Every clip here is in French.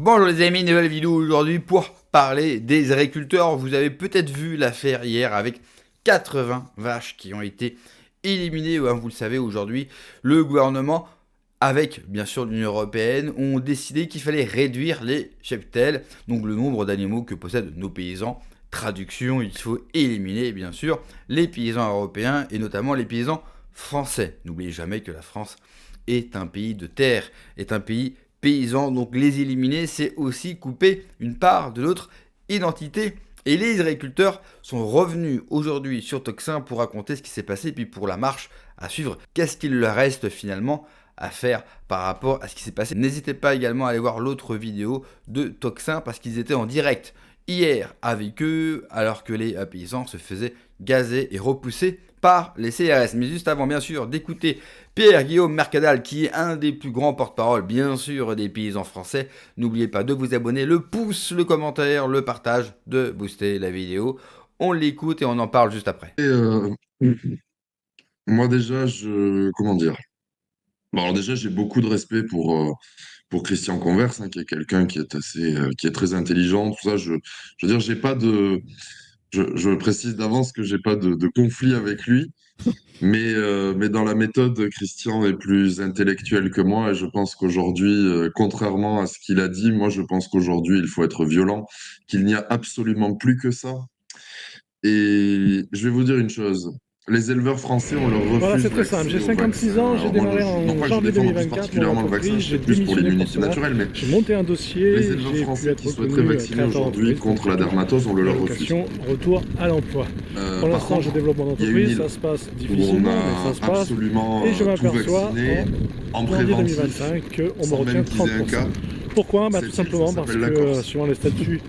Bonjour les amis, nouvelle vidéo aujourd'hui pour parler des agriculteurs. Vous avez peut-être vu l'affaire hier avec 80 vaches qui ont été éliminées. Vous le savez, aujourd'hui, le gouvernement, avec bien sûr l'Union Européenne, ont décidé qu'il fallait réduire les cheptels, donc le nombre d'animaux que possèdent nos paysans. Traduction, il faut éliminer bien sûr les paysans européens et notamment les paysans français. N'oubliez jamais que la France est un pays de terre, est un pays paysan, donc les éliminer, c'est aussi couper une part de notre identité. Et les agriculteurs sont revenus aujourd'hui sur Toxin pour raconter ce qui s'est passé, puis pour la marche à suivre, qu'est-ce qu'il leur reste finalement à faire par rapport à ce qui s'est passé. N'hésitez pas également à aller voir l'autre vidéo de Toxin parce qu'ils étaient en direct hier avec eux alors que les paysans se faisaient gazer et repousser par les CRS. Mais juste avant bien sûr d'écouter Pierre-Guillaume Mercadal qui est un des plus grands porte-parole bien sûr des paysans français, n'oubliez pas de vous abonner, le pouce, le commentaire, le partage, de booster la vidéo. On l'écoute et on en parle juste après. Moi déjà, comment dire? Bon, alors déjà, j'ai beaucoup de respect pour Christian Converse, hein, qui est quelqu'un qui est qui est très intelligent. Tout ça, je veux dire, j'ai pas de, je précise d'avance que j'ai pas de conflit avec lui, mais dans la méthode, Christian est plus intellectuel que moi, et je pense qu'aujourd'hui, contrairement à ce qu'il a dit, moi, je pense qu'aujourd'hui, il faut être violent, qu'il n'y a absolument plus que ça. Et je vais vous dire une chose. Les éleveurs français, on leur Voilà, refuse c'est très simple. l'accès J'ai au 56 vaccin. ans, j'ai Alors moi, démarré non en pas que je janvier défende en plus 2024 mon particulièrement le vaccin, entreprise, je j'ai serais plus pour démissionné pour l'immunité cela. naturelle, mais J'ai monté un les dossier, éleveurs j'ai pu français qui être souhaiteraient reconnu vacciner créateur aujourd'hui d'entreprise, donc contre j'ai la touché dermatose, on le leur refuse. l'allocation retour à l'emploi. Pour Par l'instant, je contre, développe mon il y a une entreprise, île ça se passe où on difficilement, mais ça a se passe. absolument Et je tout m'aperçois vacciné en en janvier préventif, 2025 qu'on me sans retient même qu'ils aient un 30%. cas. Pourquoi? Tout Cette île, ça simplement parce s'appelle la que Corse. suivant les statuts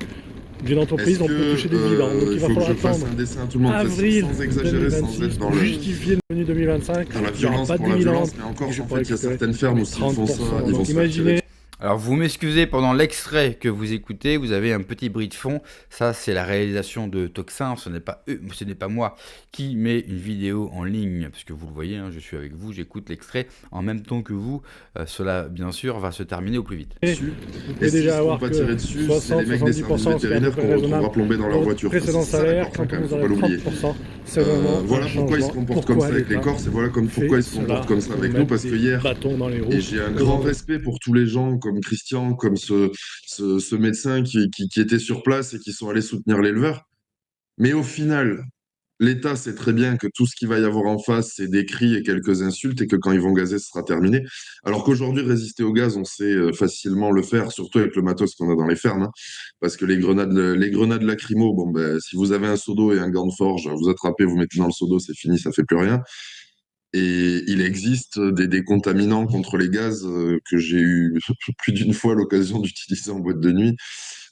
d'une Est-ce entreprise, on peut que toucher des dividendes. Donc il il va faut que falloir je fasse attendre un dessin à tout le monde, avril sans exagérer, sans être 2026 pour justifier le revenu 2025. dans la Il n'y aura violence pas de pour la dividendes violence, mais en et Corse, je en pourrai fait, il y a récupérer certaines fermes mes où s'ils font ça, 30%. ils vont Donc se faire tirer imaginez. dessus. Alors vous m'excusez, pendant l'extrait que vous écoutez, vous avez un petit bruit de fond. Ça, c'est la réalisation de Toxin. Ce n'est pas eux, ce n'est pas moi qui met une vidéo en ligne, parce que vous le voyez, hein, je suis avec vous, j'écoute l'extrait en même temps que vous. Cela, bien sûr, va se terminer au plus vite. Dessus. Vous Et pouvez s'ils déjà se font avoir pas que tirer dessus, c'est les mecs des services 60-70%, ce qui est à peu vétérinaires près qu'on raisonnable, retrouvera plombés dans de leur votre voiture. Parce que précédent c'est ça la salaire. Corse, hein, Quand quand on même, vous faut pas enlève l'oublier. 30%, c'est vraiment un Voilà pourquoi ils se changement. comportent comme Pourquoi ça avec les l'État Corses, et voilà pourquoi fait ils se comportent cela comme ça pour avec nous, mettre parce que des hier, bâtons dans les et roues j'ai un aux grand entreprises? respect pour tous les gens comme Christian, comme ce médecin qui était sur place et qui sont allés soutenir l'éleveur. Mais au final, l'État sait très bien que tout ce qu'il va y avoir en face, c'est des cris et quelques insultes, et que quand ils vont gazer, ce sera terminé. Alors qu'aujourd'hui, résister au gaz, on sait facilement le faire, surtout avec le matos qu'on a dans les fermes, hein. Parce que les grenades lacrymo, bon, ben, si vous avez un seau d'eau et un gant de forge, vous attrapez, vous mettez dans le seau d'eau, c'est fini, ça fait plus rien. Et il existe des décontaminants contre les gaz que j'ai eu plus d'une fois l'occasion d'utiliser en boîte de nuit,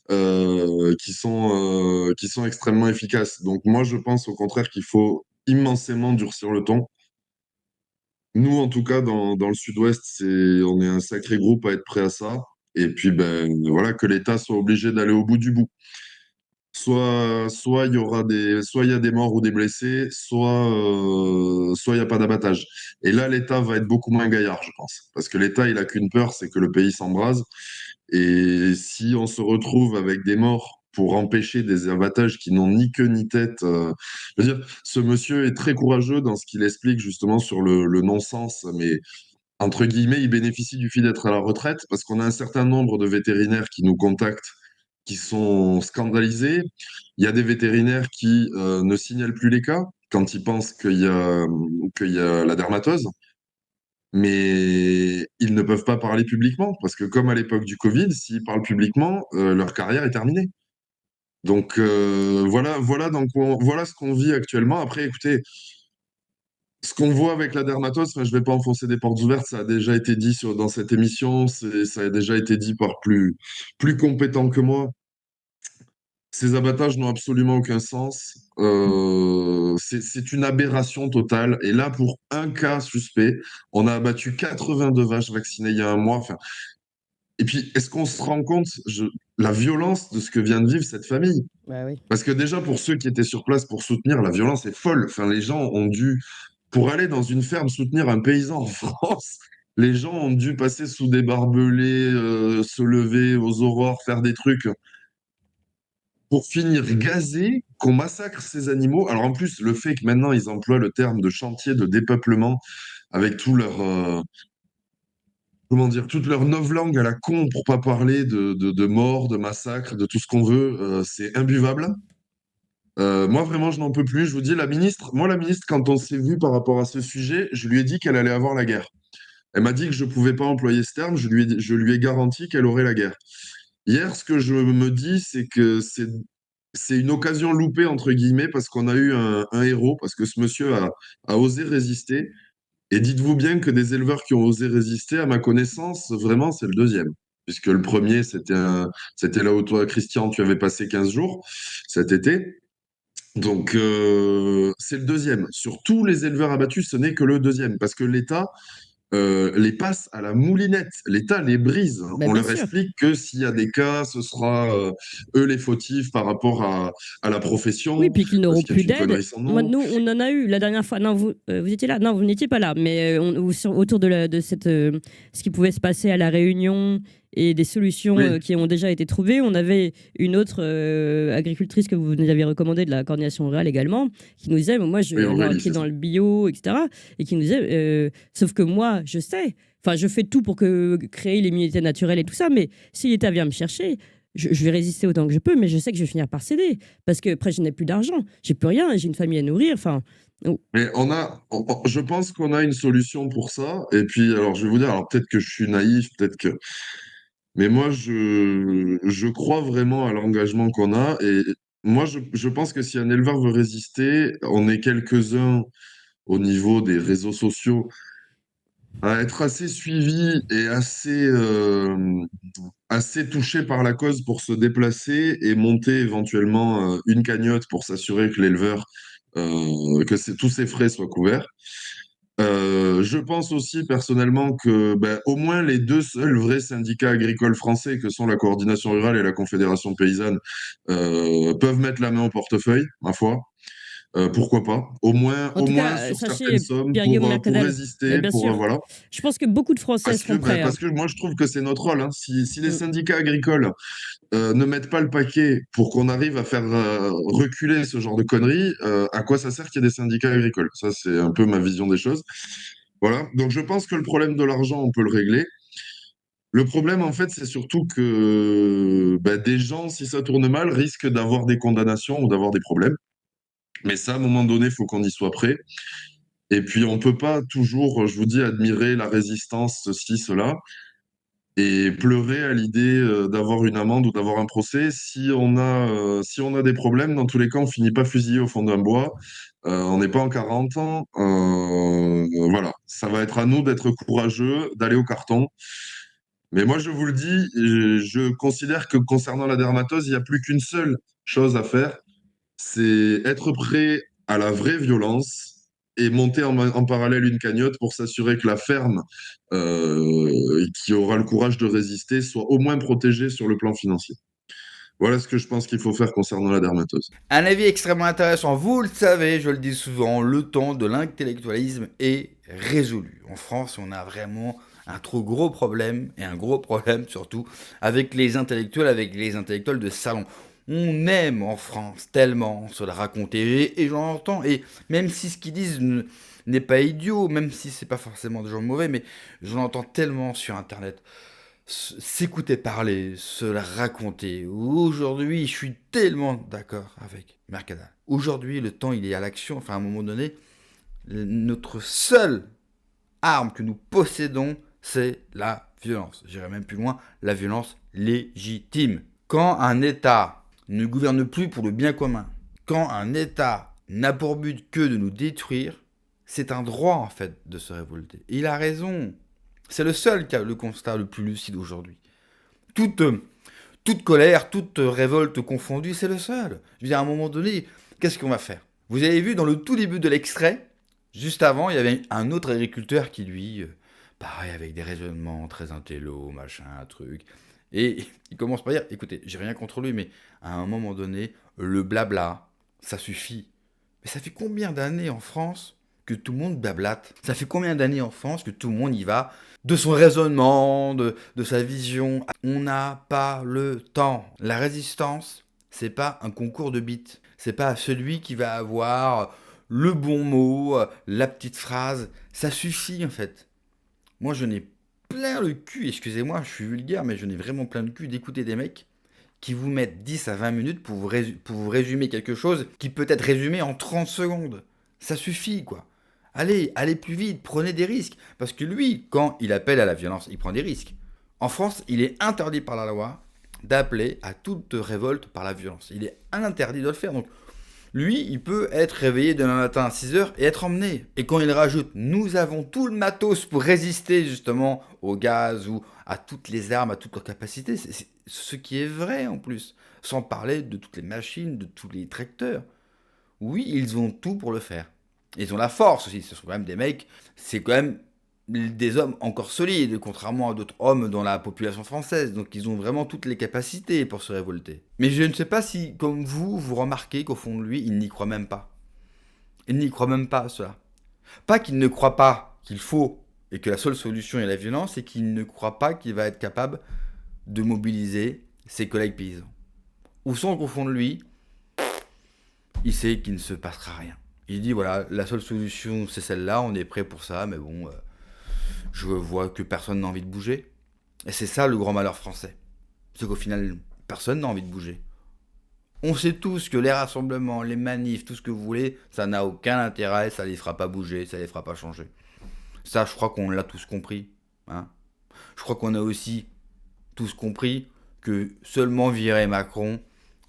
qui sont extrêmement efficaces. Donc moi, je pense au contraire qu'il faut immensément durcir le ton. Nous, en tout cas, dans le Sud-Ouest, on est un sacré groupe à être prêt à ça. Et puis, ben, voilà, que l'État soit obligé d'aller au bout du bout. Soit il y aura soit il y a des morts ou des blessés, soit il n'y a pas d'abattage. Et là, l'État va être beaucoup moins gaillard, je pense. Parce que l'État, il a qu'une peur, c'est que le pays s'embrase. Et si on se retrouve avec des morts pour empêcher des abattages qui n'ont ni queue ni tête, je veux dire, ce monsieur est très courageux dans ce qu'il explique justement sur le non-sens, mais entre guillemets, il bénéficie du fait d'être à la retraite parce qu'on a un certain nombre de vétérinaires qui nous contactent, qui sont scandalisés. Il y a des vétérinaires qui ne signalent plus les cas quand ils pensent qu'il y a la dermatose, mais ils ne peuvent pas parler publiquement parce que comme à l'époque du Covid, s'ils parlent publiquement, leur carrière est terminée. Donc voilà ce qu'on vit actuellement. Après, écoutez, ce qu'on voit avec la dermatose, enfin, je ne vais pas enfoncer des portes ouvertes, ça a déjà été dit dans cette émission, ça a déjà été dit par plus compétents que moi. Ces abattages n'ont absolument aucun sens. C'est une aberration totale. Et là, pour un cas suspect, on a abattu 82 vaches vaccinées il y a un mois. Enfin, et puis, est-ce qu'on se rend compte la violence de ce que vient de vivre cette famille? Bah oui. Parce que déjà, pour ceux qui étaient sur place pour soutenir, la violence est folle. Enfin, les gens ont dû, pour aller dans une ferme soutenir un paysan en France, Les gens ont dû passer sous des barbelés, se lever aux aurores, faire des trucs pour finir gazés, qu'on massacre ces animaux. Alors en plus, le fait que maintenant ils emploient le terme de chantier de dépeuplement avec tout leur, comment dire, toute leur novlangue à la con pour pas parler de morts, de massacres, de tout ce qu'on veut, c'est imbuvable. Moi, vraiment, je n'en peux plus. Je vous dis, la ministre, quand on s'est vu par rapport à ce sujet, je lui ai dit qu'elle allait avoir la guerre. Elle m'a dit que je ne pouvais pas employer ce terme. Je lui ai garanti qu'elle aurait la guerre. Hier, ce que je me dis, c'est que c'est une occasion loupée, entre guillemets, parce qu'on a eu un héros, parce que ce monsieur a osé résister. Et dites-vous bien que des éleveurs qui ont osé résister, à ma connaissance, vraiment, c'est le deuxième. Puisque le premier, c'était là où toi, Christian, tu avais passé 15 jours cet été. Donc, c'est le deuxième. Sur tous les éleveurs abattus, ce n'est que le deuxième. Parce que l'État les passe à la moulinette. L'État les brise. Bah, On bien leur sûr. explique que s'il y a des cas, ce sera eux les fautifs par rapport à la Oui, profession, puis qu'ils n'auront ce qui est plus une d'aide. connerie sans Moi, nom. nous, on en a eu la dernière fois. Non, vous étiez là. Non, vous n'étiez pas là. Mais autour de cette, ce qui pouvait se passer à la Réunion et des solutions Oui, qui ont déjà été trouvées. On avait une autre agricultrice que vous nous avez recommandée de la coordination rurale également, qui nous disait, oui, alors, Aurélie, qui est c'est ça. dans le bio, etc. Et qui nous disait, sauf que moi, je sais. Enfin, je fais tout pour créer l'immunité naturelle et tout ça, mais si l'État vient me chercher, je vais résister autant que je peux, mais je sais que je vais finir par céder. Parce que après, je n'ai plus d'argent, j'ai plus rien, j'ai une famille à nourrir. Enfin, oh, Mais je pense qu'on a une solution pour ça. Et puis, alors, je vais vous dire, alors peut-être que je suis naïf, peut-être que, mais moi, je crois vraiment à l'engagement qu'on a. Et moi, je pense que si un éleveur veut résister, on est quelques-uns au niveau des réseaux sociaux à être assez suivi et assez touché par la cause pour se déplacer et monter éventuellement une cagnotte pour s'assurer que l'éleveur, tous ses frais soient couverts. Je pense aussi personnellement que ben, au moins les deux seuls vrais syndicats agricoles français, que sont la coordination rurale et la confédération paysanne, peuvent mettre la main au portefeuille, ma foi. Pourquoi pas? en Au tout moins cas, sur certaines sachez, sommes Pierre-Guillaume pour Mercadal, résister, bien pour sûr, voilà. je pense que beaucoup de Français seront prêts, hein. Parce que moi je trouve que c'est notre rôle, hein. Si les Mm. syndicats agricoles ne mettent pas le paquet pour qu'on arrive à faire reculer ce genre de conneries, à quoi ça sert qu'il y ait des syndicats agricoles? Ça, c'est un peu ma vision des choses. Voilà. Donc je pense que le problème de l'argent, on peut le régler. Le problème, en fait, c'est surtout que bah, des gens, si ça tourne mal, risquent d'avoir des condamnations ou d'avoir des problèmes. Mais ça, à un moment donné, il faut qu'on y soit prêt. Et puis, on peut pas toujours, je vous dis, admirer la résistance, ceci, cela, et pleurer à l'idée d'avoir une amende ou d'avoir un procès. Si on a des problèmes, dans tous les cas, on finit pas fusillé au fond d'un bois. On n'est pas en 40 ans. Voilà, ça va être à nous d'être courageux, d'aller au carton. Mais moi, je vous le dis, je considère que concernant la dermatose, il n'y a plus qu'une seule chose à faire, c'est être prêt à la vraie violence et monter en parallèle une cagnotte pour s'assurer que la ferme qui aura le courage de résister soit au moins protégée sur le plan financier. Voilà ce que je pense qu'il faut faire concernant la dermatose. Un avis extrêmement intéressant, vous le savez, je le dis souvent, le temps de l'intellectualisme est résolu. En France, on a vraiment un trop gros problème, et un gros problème surtout, avec les intellectuels de salon. On aime en France tellement se la raconter, et j'en entends, et même si ce qu'ils disent n'est pas idiot, même si c'est pas forcément des gens mauvais, mais j'en entends tellement sur Internet s'écouter parler, se la raconter. Aujourd'hui, je suis tellement d'accord avec Mercadal. Aujourd'hui, le temps, il est à l'action. Enfin, à un moment donné, notre seule arme que nous possédons, c'est la violence. J'irai même plus loin, la violence légitime. Quand un État ne gouverne plus pour le bien commun, quand un État n'a pour but que de nous détruire, c'est un droit, en fait, de se révolter. Et il a raison. C'est le seul qui a le constat le plus lucide aujourd'hui. Toute, toute colère, toute révolte confondue, c'est le seul. Je veux dire, à un moment donné, qu'est-ce qu'on va faire? Vous avez vu dans le tout début de l'extrait, juste avant, il y avait un autre agriculteur qui, lui, pareil, avec des raisonnements très intello, machin, truc. Et il commence par dire, écoutez, j'ai rien contre lui, mais à un moment donné, le blabla, ça suffit. Mais ça fait combien d'années en France que tout le monde blablate. Ça fait combien d'années en France que tout le monde y va de son raisonnement, de sa vision? On n'a pas le temps. La résistance, c'est pas un concours de bits. C'est pas celui qui va avoir le bon mot, la petite phrase. Ça suffit en fait. Moi, je n'ai plein le cul, excusez-moi, je suis vulgaire, mais je n'ai vraiment plein le cul d'écouter des mecs qui vous mettent 10 à 20 minutes pour vous résumer quelque chose qui peut être résumé en 30 secondes. Ça suffit, quoi. Allez plus vite, prenez des risques. Parce que lui, quand il appelle à la violence, il prend des risques. En France, il est interdit par la loi d'appeler à toute révolte par la violence. Il est interdit de le faire. Donc, lui, il peut être réveillé demain matin à 6h et être emmené. Et quand il rajoute, nous avons tout le matos pour résister justement au gaz ou à toutes les armes, à toutes leurs capacités, c'est ce qui est vrai en plus. Sans parler de toutes les machines, de tous les tracteurs. Oui, ils ont tout pour le faire. Ils ont la force aussi, ce sont quand même des mecs, c'est quand même des hommes encore solides, contrairement à d'autres hommes dans la population française. Donc ils ont vraiment toutes les capacités pour se révolter. Mais je ne sais pas si, comme vous remarquez qu'au fond de lui, il n'y croit même pas. Il n'y croit même pas à cela. Pas qu'il ne croit pas qu'il faut, et que la seule solution est la violence, et qu'il ne croit pas qu'il va être capable de mobiliser ses collègues paysans. Ou sans qu'au fond de lui, il sait qu'il ne se passera rien. Il dit voilà, la seule solution c'est celle-là, on est prêt pour ça, mais bon, je vois que personne n'a envie de bouger. Et c'est ça le grand malheur français. C'est qu'au final, personne n'a envie de bouger. On sait tous que les rassemblements, les manifs, tout ce que vous voulez, ça n'a aucun intérêt, ça les fera pas bouger, ça les fera pas changer. Ça, je crois qu'on l'a tous compris. Hein. Je crois qu'on a aussi tous compris que seulement virer Macron,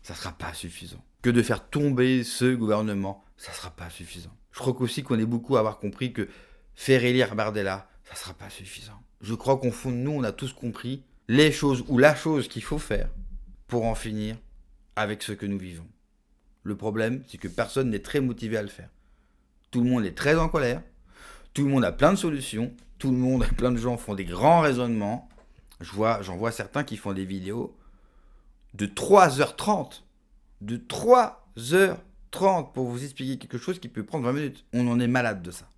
ça sera pas suffisant. Que de faire tomber ce gouvernement, ça sera pas suffisant. Je crois aussi qu'on est beaucoup à avoir compris que faire élire Bardella, ça sera pas suffisant. Je crois qu'au fond de nous, on a tous compris les choses ou la chose qu'il faut faire pour en finir avec ce que nous vivons. Le problème, c'est que personne n'est très motivé à le faire. Tout le monde est très en colère, tout le monde a plein de solutions, plein de gens font des grands raisonnements. J'en vois certains qui font des vidéos de 3h30. De 3h30 pour vous expliquer quelque chose qui peut prendre 20 minutes. On en est malade de ça.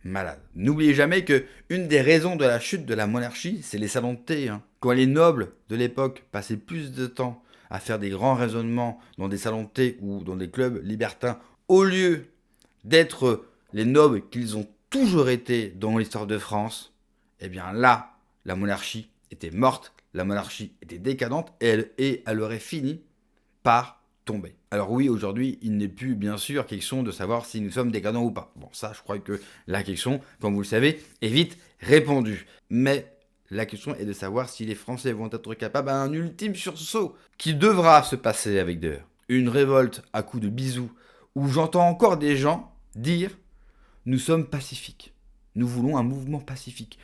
Malade. N'oubliez jamais que une des raisons de la chute de la monarchie, c'est les salons de thé. Hein. Quand les nobles de l'époque passaient plus de temps à faire des grands raisonnements dans des salons de thé ou dans des clubs libertins, au lieu d'être les nobles qu'ils ont toujours été dans l'histoire de France, eh bien là, la monarchie était morte, la monarchie était décadente et elle aurait fini par tomber. Alors oui, aujourd'hui, il n'est plus bien sûr question de savoir si nous sommes décadents ou pas. Bon, ça, je crois que la question, comme vous le savez, est vite répondue. Mais la question est de savoir si les Français vont être capables d'un ultime sursaut qui devra se passer avec d'ailleurs une révolte à coups de bisous où j'entends encore des gens dire « Nous sommes pacifiques. Nous voulons un mouvement pacifique. »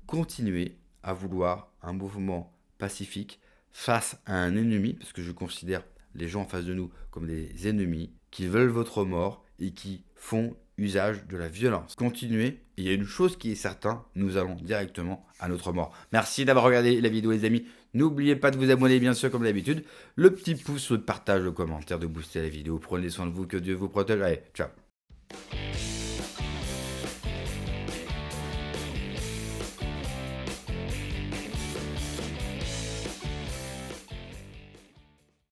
Continuez à vouloir un mouvement pacifique face à un ennemi, parce que je considère les gens en face de nous comme des ennemis, qui veulent votre mort et qui font usage de la violence. Continuez, il y a une chose qui est certaine, nous allons directement à notre mort. Merci d'avoir regardé la vidéo les amis, n'oubliez pas de vous abonner bien sûr comme d'habitude, le petit pouce, le partage, le commentaire, de booster la vidéo, prenez soin de vous, que Dieu vous protège, allez, ciao.